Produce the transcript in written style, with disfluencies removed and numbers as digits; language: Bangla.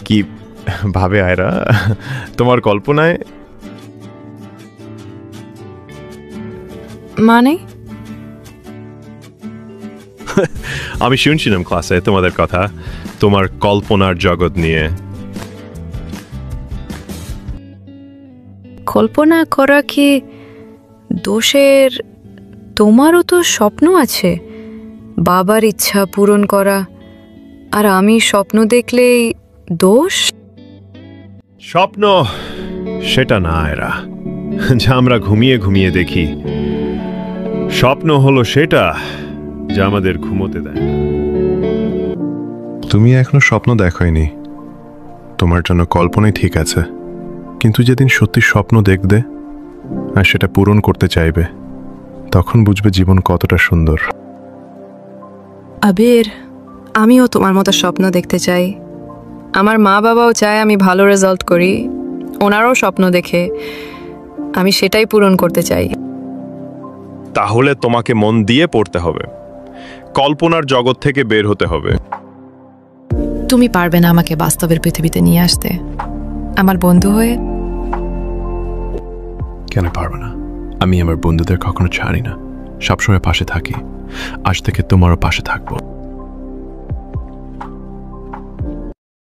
কি ভাবে আয়রা, তোমার কল্পনায়? মানে আমি শুনছিলাম ক্লাসে তোমাদের কথা, তোমার কল্পনার জগৎ নিয়ে। কল্পনা করা কি দোষের? তোমারও তো স্বপ্ন আছে, বাবার ইচ্ছা পূরণ করা, আর আমি স্বপ্ন দেখলেই দোষ? স্বপ্ন সেটা না আয়রা, যা আমরা ঘুমিয়ে ঘুমিয়ে দেখি। স্বপ্ন হলো সেটা যা আমাদের ঘুমোতে দেয়। তুমি এখনো স্বপ্ন দেখোইনি, তোমার জন্য কল্পনাই ঠিক আছে, কিন্তু যেদিন সত্যি স্বপ্ন দেখবে আর সেটা পূরণ করতে চাইবে, তখন বুঝবে জীবন কতটা সুন্দর। আবির, আমিও তোমার মতো স্বপ্ন দেখতে চাই। আমার মা বাবাও চায় আমি ভালো রেজাল্ট করি, ওনারও স্বপ্ন দেখে, আমি সেটাই পূরণ করতে চাই। তাহলে তোমাকে মন দিয়ে পড়তে হবে, কল্পনার জগৎ থেকে বের হতে হবে। তুমি পারবে না আমাকে বাস্তবের পৃথিবীতে নিয়ে আসতে আমার বন্ধু হয়ে? কেন পারবে না? আমি আমার বন্ধুদের কখনো ছাড়ি না, সবসময় পাশে থাকি, আজ থেকে তোমারও পাশে থাকবো।